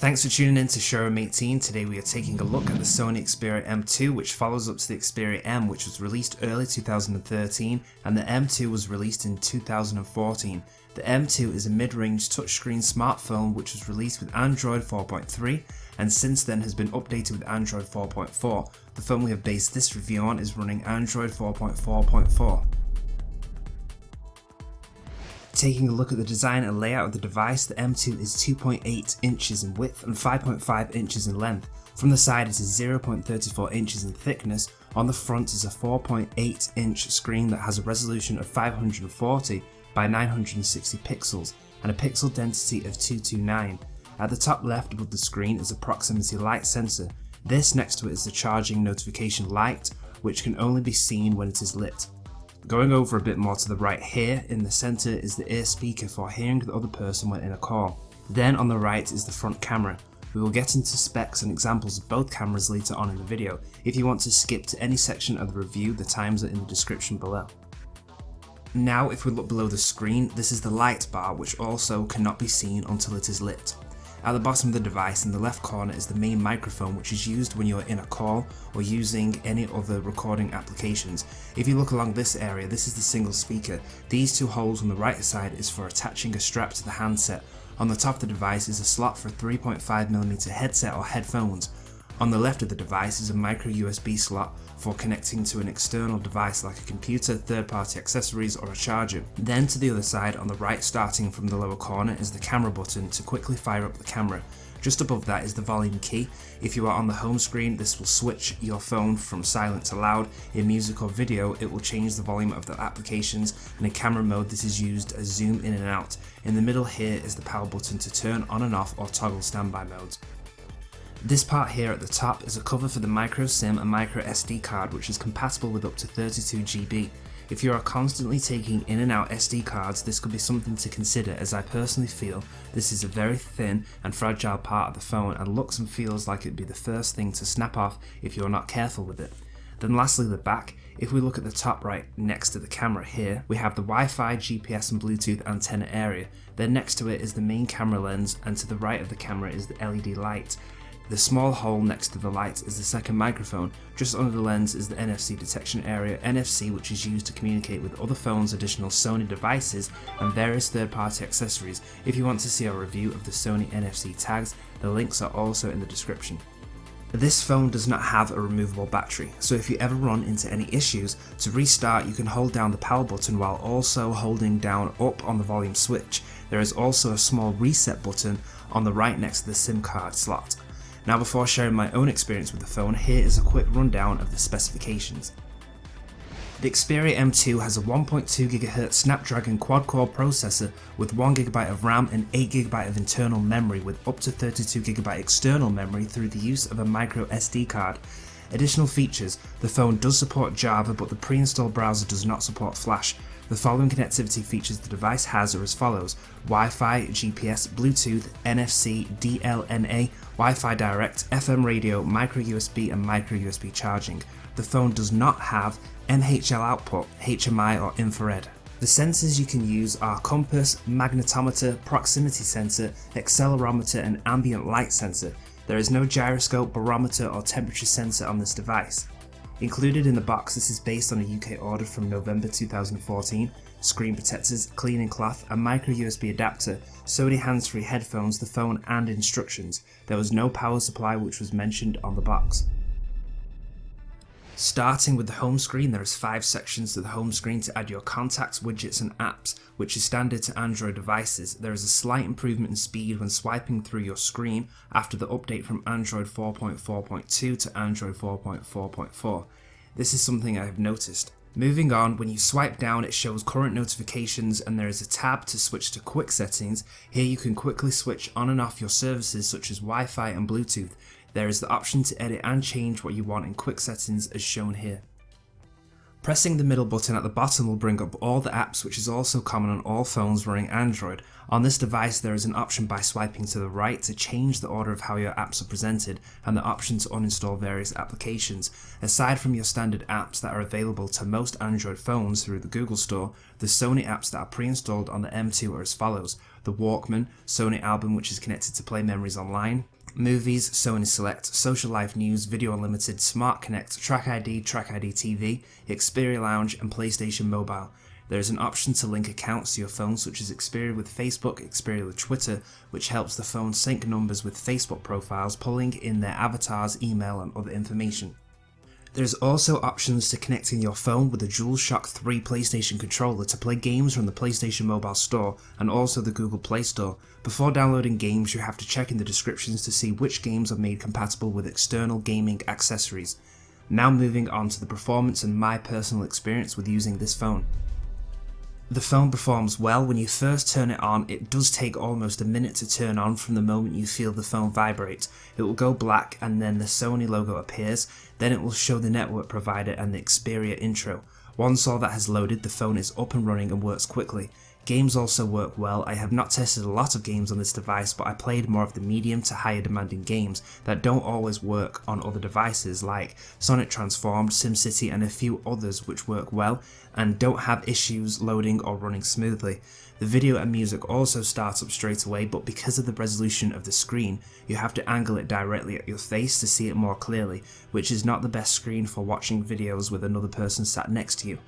Thanks for tuning in to Showroom 18. Today we are taking a look at the Sony Xperia M2, which follows up to the Xperia M, which was released early 2013, and the M2 was released in 2014. The M2 is a mid-range touchscreen smartphone which was released with Android 4.3 and since then has been updated with Android 4.4. The phone we have based this review on is running Android 4.4.4. Taking a look at the design and layout of the device, the M2 is 2.8 inches in width and 5.5 inches in length. From the side it is 0.34 inches in thickness. On the front is a 4.8 inch screen that has a resolution of 540 by 960 pixels and a pixel density of 229. At the top left above the screen is a proximity light sensor. This next to it is the charging notification light, which can only be seen when it is lit. Going over a bit more to the right here, in the centre is the ear speaker for hearing the other person when in a call. Then on the right is the front camera. We will get into specs and examples of both cameras later on in the video. If you want to skip to any section of the review, the times are in the description below. Now if we look below the screen, this is the light bar, which also cannot be seen until it is lit. At the bottom of the device in the left corner is the main microphone, which is used when you are in a call or using any other recording applications. If you look along this area, this is the single speaker. These two holes on the right side is for attaching a strap to the handset. On the top of the device is a slot for a 3.5mm headset or headphones. On the left of the device is a micro USB slot for connecting to an external device like a computer, third-party accessories or a charger. Then to the other side on the right, starting from the lower corner, is the camera button to quickly fire up the camera. Just above that is the volume key. If you are on the home screen, this will switch your phone from silent to loud. In music or video, it will change the volume of the applications, and in camera mode this is used as zoom in and out. In the middle here is the power button to turn on and off or toggle standby modes. This part here at the top is a cover for the micro SIM and micro SD card, which is compatible with up to 32GB. If you are constantly taking in and out SD cards, this could be something to consider, as I personally feel this is a very thin and fragile part of the phone and looks and feels like it'd be the first thing to snap off if you're not careful with it. Then lastly, the back. If we look at the top right next to the camera here, we have the Wi-Fi, GPS and Bluetooth antenna area. Then next to it is the main camera lens, and to the right of the camera is the LED light. The small hole next to the light is the second microphone. Just under the lens is the NFC detection area, NFC which is used to communicate with other phones, additional Sony devices and various third-party accessories. If you want to see our review of the Sony NFC tags, the links are also in the description. This phone does not have a removable battery, so if you ever run into any issues, to restart you can hold down the power button while also holding down up on the volume switch. There is also a small reset button on the right next to the SIM card slot. Now before sharing my own experience with the phone, here is a quick rundown of the specifications. The Xperia M2 has a 1.2 GHz Snapdragon quad-core processor with 1GB of RAM and 8GB of internal memory with up to 32GB external memory through the use of a micro SD card. Additional features: the phone does support Java, but the pre-installed browser does not support Flash. The following connectivity features the device has are as follows: Wi-Fi, GPS, Bluetooth, NFC, DLNA, Wi-Fi Direct, FM radio, micro USB and micro USB charging. The phone does not have MHL output, HMI or infrared. The sensors you can use are compass, magnetometer, proximity sensor, accelerometer and ambient light sensor. There is no gyroscope, barometer or temperature sensor on this device. Included in the box, this is based on a UK order from November 2014, screen protectors, cleaning cloth, a micro USB adapter, Sony hands-free headphones, the phone and instructions. There was no power supply which was mentioned on the box. Starting with the home screen, there is 5 sections to the home screen to add your contacts, widgets and apps, which is standard to Android devices. There is a slight improvement in speed when swiping through your screen after the update from Android 4.4.2 to Android 4.4.4. This is something I have noticed. Moving on, when you swipe down it shows current notifications and there is a tab to switch to quick settings. Here you can quickly switch on and off your services such as Wi-Fi and Bluetooth. There is the option to edit and change what you want in quick settings as shown here. Pressing the middle button at the bottom will bring up all the apps, which is also common on all phones running Android. On this device there is an option by swiping to the right to change the order of how your apps are presented, and the option to uninstall various applications. Aside from your standard apps that are available to most Android phones through the Google Store, the Sony apps that are pre-installed on the M2 are as follows: the Walkman, Sony Album which is connected to Play Memories Online, Movies, Sony Select, Social Life News, Video Unlimited, Smart Connect, Track ID TV, Xperia Lounge and PlayStation Mobile. There is an option to link accounts to your phone such as Xperia with Facebook, Xperia with Twitter, which helps the phone sync numbers with Facebook profiles, pulling in their avatars, email and other information. There's also options to connecting your phone with the DualShock 3 PlayStation controller to play games from the PlayStation Mobile Store and also the Google Play Store. Before downloading games, you have to check in the descriptions to see which games are made compatible with external gaming accessories. Now moving on to the performance and my personal experience with using this phone. The phone performs well. When you first turn it on, it does take almost a minute to turn on from the moment you feel the phone vibrate. It will go black and then the Sony logo appears, then it will show the network provider and the Xperia intro. Once all that has loaded, the phone is up and running and works quickly. Games also work well. I have not tested a lot of games on this device, but I played more of the medium to higher demanding games that don't always work on other devices like Sonic Transformed, SimCity and a few others which work well and don't have issues loading or running smoothly. The video and music also start up straight away, but because of the resolution of the screen, you have to angle it directly at your face to see it more clearly, which is not the best screen for watching videos with another person sat next to you.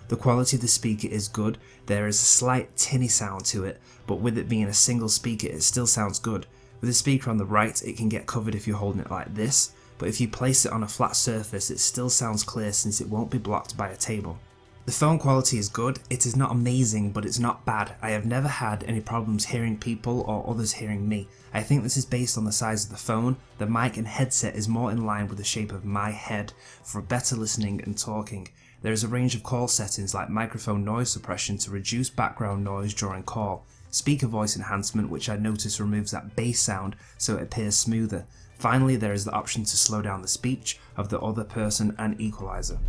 The quality of the speaker is good. There is a slight tinny sound to it, but with it being a single speaker it still sounds good. With the speaker on the right it can get covered if you're holding it like this, but if you place it on a flat surface it still sounds clear since it won't be blocked by a table. The phone quality is good. It is not amazing, but it's not bad. I have never had any problems hearing people or others hearing me. I think this is based on the size of the phone. The mic and headset is more in line with the shape of my head for better listening and talking. There is a range of call settings like microphone noise suppression to reduce background noise during call, speaker voice enhancement which I notice removes that bass sound so it appears smoother. Finally, there is the option to slow down the speech of the other person and equalizer.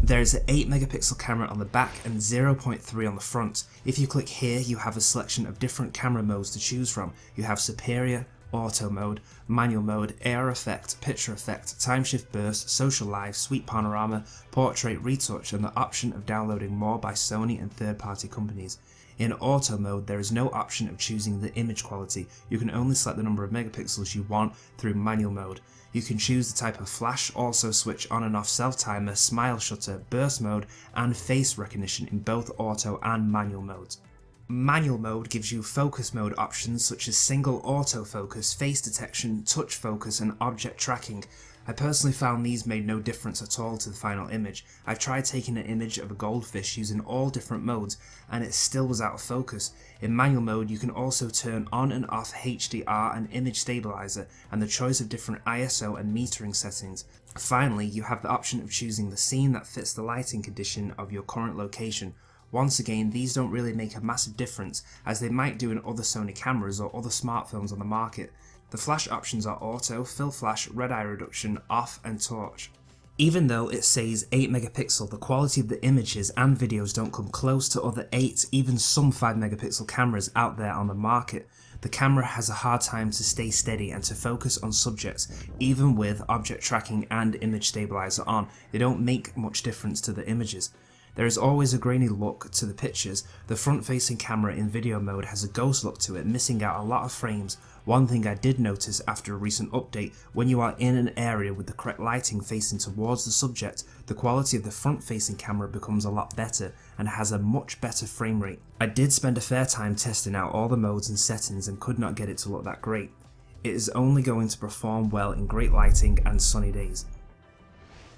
There is an 8 megapixel camera on the back and 0.3 on the front. If you click here, you have a selection of different camera modes to choose from. You have Superior, Auto mode, Manual mode, AR effect, Picture effect, Time shift burst, Social live, Sweep panorama, Portrait retouch and the option of downloading more by Sony and third-party companies. In Auto mode there is no option of choosing the image quality. You can only select the number of megapixels you want through Manual mode. You can choose the type of flash, also switch on and off self-timer, smile shutter, burst mode and face recognition in both Auto and Manual modes. Manual mode gives you focus mode options such as single autofocus, face detection, touch focus and object tracking. I personally found these made no difference at all to the final image. I tried taking an image of a goldfish using all different modes and it still was out of focus. In manual mode you can also turn on and off HDR and image stabilizer and the choice of different ISO and metering settings. Finally, you have the option of choosing the scene that fits the lighting condition of your current location. Once again, these don't really make a massive difference as they might do in other Sony cameras or other smartphones on the market. The flash options are auto, fill flash, red eye reduction, off and torch. Even though it says 8 megapixel, the quality of the images and videos don't come close to other 8, even some 5 megapixel cameras out there on the market. The camera has a hard time to stay steady and to focus on subjects, even with object tracking and image stabilizer on. They don't make much difference to the images. There is always a grainy look to the pictures. The front-facing camera in video mode has a ghost look to it, missing out a lot of frames. One thing I did notice after a recent update, when you are in an area with the correct lighting facing towards the subject, the quality of the front-facing camera becomes a lot better and has a much better frame rate. I did spend a fair time testing out all the modes and settings and could not get it to look that great. It is only going to perform well in great lighting and sunny days.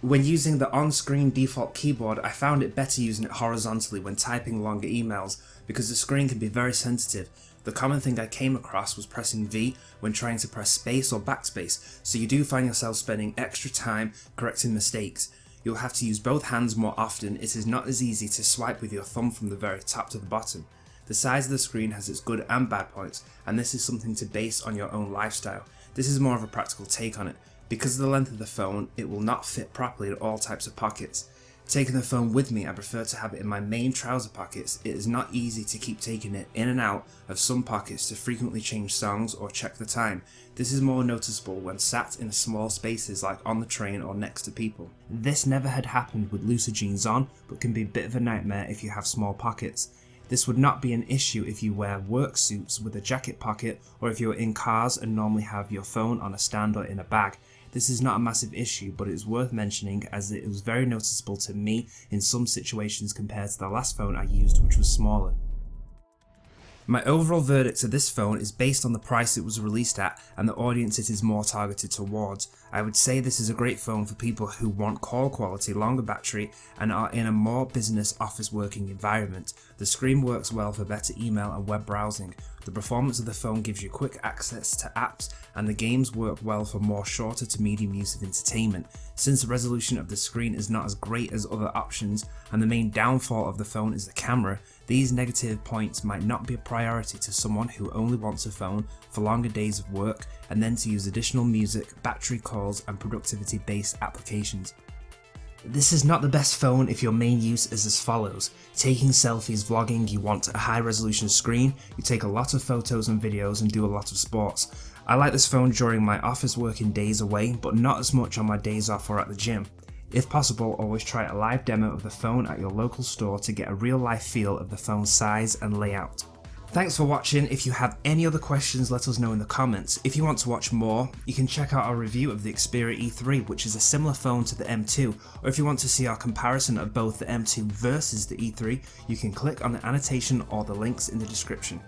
When using the on-screen default keyboard, I found it better using it horizontally when typing longer emails because the screen can be very sensitive. The common thing I came across was pressing V when trying to press space or backspace, so you do find yourself spending extra time correcting mistakes. You'll have to use both hands more often. It is not as easy to swipe with your thumb from the very top to the bottom. The size of the screen has its good and bad points, and this is something to base on your own lifestyle. This is more of a practical take on it. Because of the length of the phone, it will not fit properly in all types of pockets. Taking the phone with me, I prefer to have it in my main trouser pockets. It is not easy to keep taking it in and out of some pockets to frequently change songs or check the time. This is more noticeable when sat in small spaces like on the train or next to people. This never had happened with looser jeans on, but can be a bit of a nightmare if you have small pockets. This would not be an issue if you wear work suits with a jacket pocket, or if you're in cars and normally have your phone on a stand or in a bag. This is not a massive issue, but it is worth mentioning as it was very noticeable to me in some situations compared to the last phone I used, which was smaller. My overall verdict to this phone is based on the price it was released at and the audience it is more targeted towards. I would say this is a great phone for people who want call quality, longer battery, and are in a more business office working environment. The screen works well for better email and web browsing. The performance of the phone gives you quick access to apps, and the games work well for more shorter to medium use of entertainment. Since the resolution of the screen is not as great as other options, and the main downfall of the phone is the camera, these negative points might not be a priority to someone who only wants a phone for longer days of work and then to use additional music, battery calls, and productivity-based applications. This is not the best phone if your main use is as follows. Taking selfies, vlogging, you want a high resolution screen, you take a lot of photos and videos and do a lot of sports. I like this phone during my office working days away, but not as much on my days off or at the gym. If possible, always try a live demo of the phone at your local store to get a real life feel of the phone's size and layout. Thanks for watching. If you have any other questions, let us know in the comments. If you want to watch more, you can check out our review of the Xperia E3, which is a similar phone to the M2, or if you want to see our comparison of both the M2 versus the E3, you can click on the annotation or the links in the description.